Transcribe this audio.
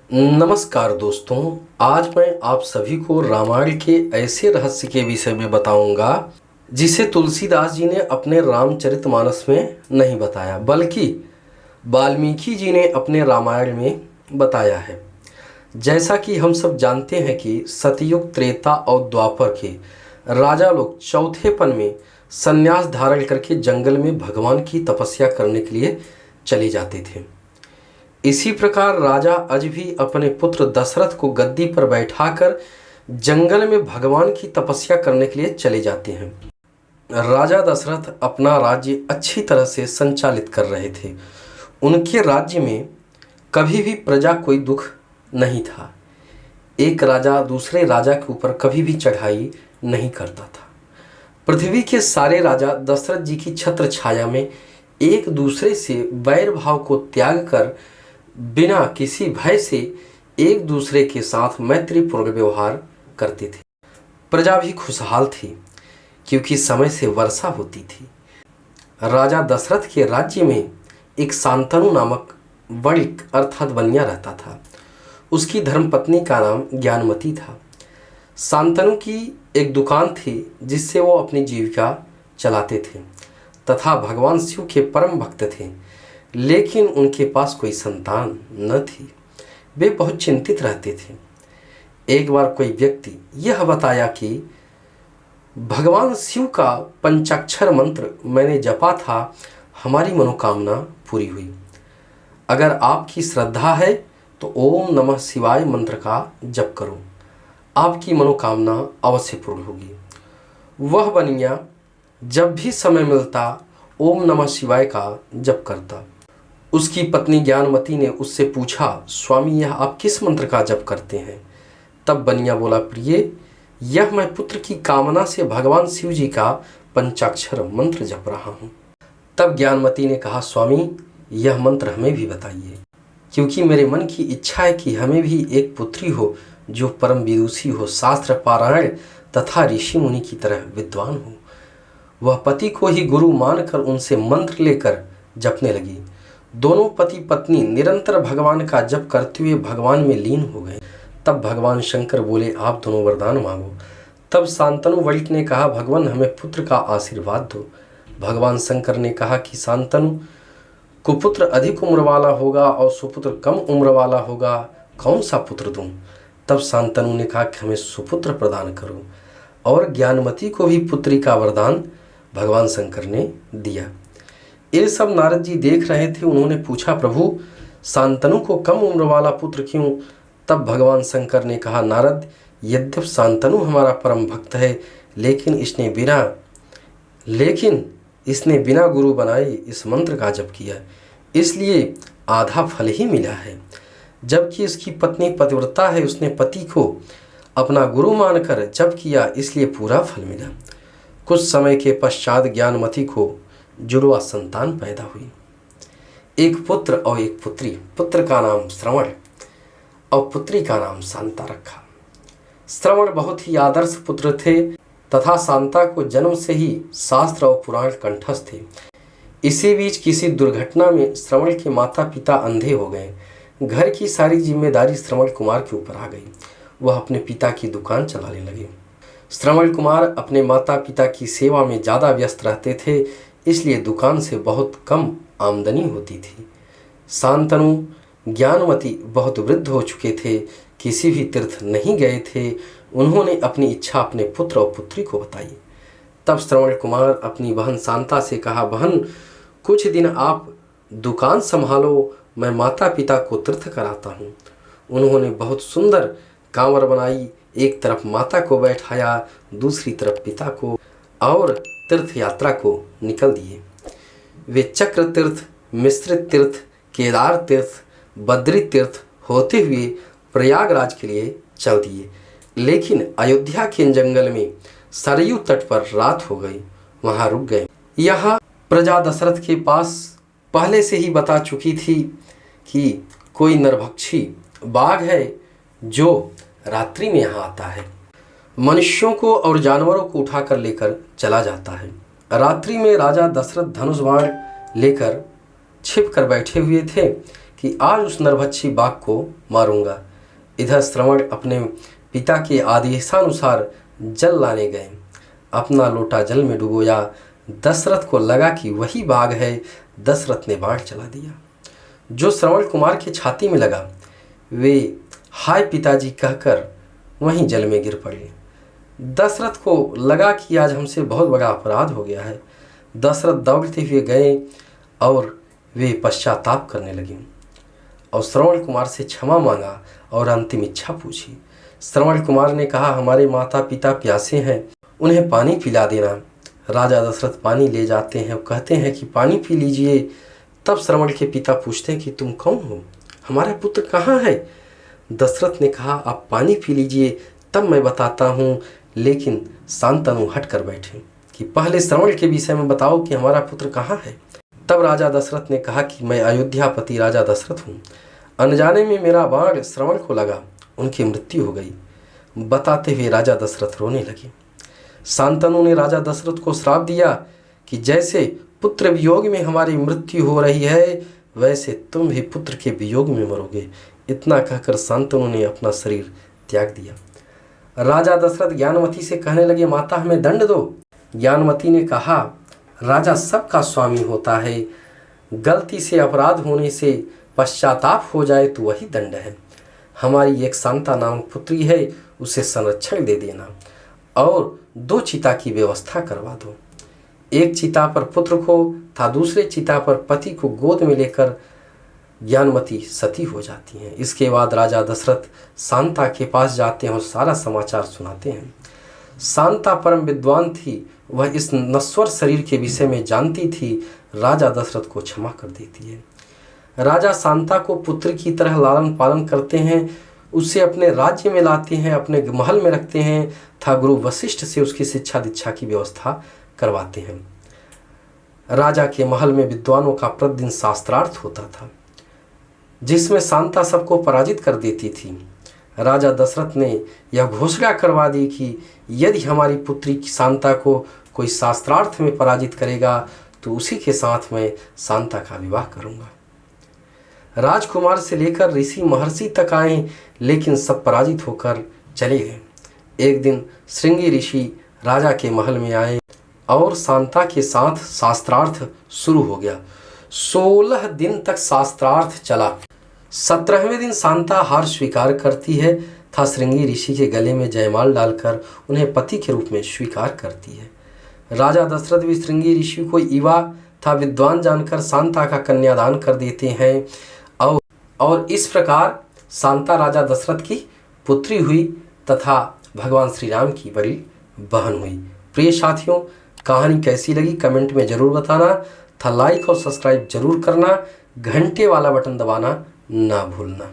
नमस्कार दोस्तों, आज मैं आप सभी को रामायण के ऐसे रहस्य के विषय में बताऊंगा जिसे तुलसीदास जी ने अपने रामचरितमानस में नहीं बताया, बल्कि वाल्मीकि जी ने अपने रामायण में बताया है। जैसा कि हम सब जानते हैं कि सतयुग, त्रेता और द्वापर के राजा लोग चौथेपन में संन्यास धारण करके जंगल में भगवान की तपस्या करने के लिए चले जाते थे। इसी प्रकार राजा अज भी अपने पुत्र दशरथ को गद्दी पर बैठाकर जंगल में भगवान की तपस्या करने के लिए चले जाते हैं। राजा दशरथ अपना राज्य अच्छी तरह से संचालित कर रहे थे। उनके राज्य में कभी भी प्रजा कोई दुख नहीं था। एक राजा दूसरे राजा के ऊपर कभी भी चढ़ाई नहीं करता था। पृथ्वी के सारे राजा दशरथ जी की छत्र छाया में एक दूसरे से वैर भाव को त्याग कर बिना किसी भय से एक दूसरे के साथ मैत्रीपूर्ण व्यवहार करते थे। प्रजा भी खुशहाल थी क्योंकि समय से वर्षा होती थी। राजा दशरथ के राज्य में एक शांतनु नामक वणिक अर्थात बनिया रहता था। उसकी धर्मपत्नी का नाम ज्ञानमती था। शांतनु की एक दुकान थी जिससे वो अपनी जीविका चलाते थे तथा भगवान शिव के परम भक्त थे, लेकिन उनके पास कोई संतान न थी। वे बहुत चिंतित रहते थे। एक बार कोई व्यक्ति यह बताया कि भगवान शिव का पंचाक्षर मंत्र मैंने जपा था, हमारी मनोकामना पूरी हुई। अगर आपकी श्रद्धा है तो ओम नमः शिवाय मंत्र का जप करो, आपकी मनोकामना अवश्य पूर्ण होगी। वह बनिया जब भी समय मिलता ओम नमः शिवाय का जप करता। उसकी पत्नी ज्ञानमती ने उससे पूछा, स्वामी यह आप किस मंत्र का जप करते हैं? तब बनिया बोला, प्रिय यह मैं पुत्र की कामना से भगवान शिव जी का पंचाक्षर मंत्र जप रहा हूँ। तब ज्ञानमती ने कहा, स्वामी यह मंत्र हमें भी बताइए, क्योंकि मेरे मन की इच्छा है कि हमें भी एक पुत्री हो जो परम विदुषी हो, शास्त्र पारायण तथा ऋषि मुनि की तरह विद्वान हो। वह पति को ही गुरु मानकर उनसे मंत्र लेकर जपने लगी। दोनों पति पत्नी निरंतर भगवान का जप करते हुए भगवान में लीन हो गए। तब भगवान शंकर बोले, आप दोनों वरदान मांगो। तब शांतनु वणिक ने कहा, भगवान हमें पुत्र का आशीर्वाद दो। भगवान शंकर ने कहा कि शांतनु कुपुत्र अधिक उम्र वाला होगा और सुपुत्र कम उम्र वाला होगा, कौन सा पुत्र दूं? तब शांतनु ने कहा कि हमें सुपुत्र प्रदान करो, और ज्ञानमती को भी पुत्री का वरदान भगवान शंकर ने दिया। ये सब नारद जी देख रहे थे। उन्होंने पूछा, प्रभु शांतनु को कम उम्र वाला पुत्र क्यों? तब भगवान शंकर ने कहा, नारद यद्यपि शांतनु हमारा परम भक्त है, लेकिन इसने बिना गुरु बनाए इस मंत्र का जप किया, इसलिए आधा फल ही मिला है। जबकि इसकी पत्नी पतिव्रता है, उसने पति को अपना गुरु मानकर जप किया, इसलिए पूरा फल मिला। कुछ समय के पश्चात ज्ञानमती को जुड़वा संतान पैदा हुई, एक पुत्र और एक पुत्री। पुत्र का नाम श्रवण और पुत्री का नाम शांता रखा। श्रवण बहुत ही आदर्श पुत्र थे तथा शांता को जन्म से ही शास्त्र और पुराण कंठस्थ थे। इसी बीच किसी दुर्घटना में श्रवण के माता पिता अंधे हो गए। घर की सारी जिम्मेदारी श्रवण कुमार के ऊपर आ गई। वह अपने पिता की दुकान चलाने लगे। श्रवण कुमार अपने माता पिता की सेवा में ज़्यादा व्यस्त रहते थे, इसलिए दुकान से बहुत कम आमदनी होती थी। शांतनु ज्ञानमती बहुत वृद्ध हो चुके थे, किसी भी तीर्थ नहीं गए थे। उन्होंने अपनी इच्छा अपने पुत्र और पुत्री को बताई। तब श्रवण कुमार अपनी बहन शांता से कहा, बहन कुछ दिन आप दुकान संभालो, मैं माता पिता को तीर्थ कराता हूँ। उन्होंने बहुत सुंदर कांवर बनाई, एक तरफ माता को बैठाया, दूसरी तरफ पिता को, और तीर्थ यात्रा को निकल दिए। वे चक्र तीर्थ, मिश्रित तीर्थ, केदार तीर्थ, बद्री तीर्थ होते हुए प्रयागराज के लिए चल दिए। लेकिन अयोध्या के जंगल में सरयू तट पर रात हो गई, वहां रुक गए। यहाँ प्रजा दशरथ के पास पहले से ही बता चुकी थी कि कोई नरभक्षी बाघ है जो रात्रि में यहाँ आता है, मनुष्यों को और जानवरों को उठाकर लेकर चला जाता है। रात्रि में राजा दशरथ धनुष बाण लेकर छिप कर बैठे हुए थे कि आज उस नरभक्षी बाघ को मारूंगा। इधर श्रवण अपने पिता के आदेशानुसार जल लाने गए। अपना लोटा जल में डुबोया। दशरथ को लगा कि वही बाघ है। दशरथ ने बाण चला दिया जो श्रवण कुमार की छाती में लगा। वे हाय पिताजी कहकर वहीं जल में गिर पड़े। दशरथ को लगा कि आज हमसे बहुत बड़ा अपराध हो गया है। दशरथ दौड़ते हुए गए और वे पश्चाताप करने लगे और श्रवण कुमार से क्षमा मांगा और अंतिम इच्छा पूछी। श्रवण कुमार ने कहा, हमारे माता पिता प्यासे हैं, उन्हें पानी पिला देना। राजा दशरथ पानी ले जाते हैं और कहते हैं कि पानी पी लीजिए। तब श्रवण के पिता पूछते हैं कि तुम कौन हो, हमारा पुत्र कहाँ है? दशरथ ने कहा, आप पानी पी लीजिए तब मैं बताता हूँ। लेकिन शांतनु हट कर बैठे कि पहले श्रवण के विषय में बताओ कि हमारा पुत्र कहाँ है। तब राजा दशरथ ने कहा कि मैं अयोध्यापति राजा दशरथ हूँ। अनजाने में मेरा बाण श्रवण को लगा, उनकी मृत्यु हो गई। बताते हुए राजा दशरथ रोने लगे। शांतनु ने राजा दशरथ को श्राप दिया कि जैसे पुत्र वियोग में हमारी मृत्यु हो रही है, वैसे तुम भी पुत्र के वियोग में मरोगे। इतना कहकर शांतनु ने अपना शरीर त्याग दिया। राजा दशरथ ज्ञानवती से कहने लगे, माता हमें दंड दो। ज्ञानवती ने कहा, राजा सबका स्वामी होता है, गलती से अपराध होने से पश्चाताप हो जाए तो वही दंड है। हमारी एक शांता नामक पुत्री है, उसे संरक्षण दे देना और 2 चिता की व्यवस्था करवा दो। एक चिता पर पुत्र को तथा दूसरे चिता पर पति को गोद में लेकर ज्ञानवती सती हो जाती हैं। इसके बाद राजा दशरथ शांता के पास जाते हैं और सारा समाचार सुनाते हैं। शांता परम विद्वान थी, वह इस नश्वर शरीर के विषय में जानती थी। राजा दशरथ को क्षमा कर देती है। राजा शांता को पुत्र की तरह लालन पालन करते हैं, उसे अपने राज्य में लाते हैं, अपने महल में रखते हैं तथा गुरु वशिष्ठ से उसकी शिक्षा दीक्षा की व्यवस्था करवाते हैं। राजा के महल में विद्वानों का प्रतिदिन शास्त्रार्थ होता था, जिसमें शांता सबको पराजित कर देती थी। राजा दशरथ ने यह घोषणा करवा दी कि यदि हमारी पुत्री शांता को कोई शास्त्रार्थ में पराजित करेगा तो उसी के साथ मैं शांता का विवाह करूंगा। राजकुमार से लेकर ऋषि महर्षि तक आए, लेकिन सब पराजित होकर चले गए। एक दिन श्रृंगी ऋषि राजा के महल में आए और शांता के साथ शास्त्रार्थ शुरू हो गया। 16 दिन तक शास्त्रार्थ चला। 17वें दिन शांता हार स्वीकार करती है तथा श्रृंगी ऋषि के गले में जयमाल डालकर उन्हें पति के रूप में स्वीकार करती है। राजा दशरथ भी श्रृंगी ऋषि को युवा तथा विद्वान जानकर शांता का कन्यादान कर देते हैं और इस प्रकार शांता राजा दशरथ की पुत्री हुई तथा भगवान श्री राम की बड़ी बहन हुई। प्रिय साथियों, कहानी कैसी लगी कमेंट में ज़रूर बताना तथा लाइक और सब्सक्राइब जरूर करना। घंटे वाला बटन दबाना ना भूलना।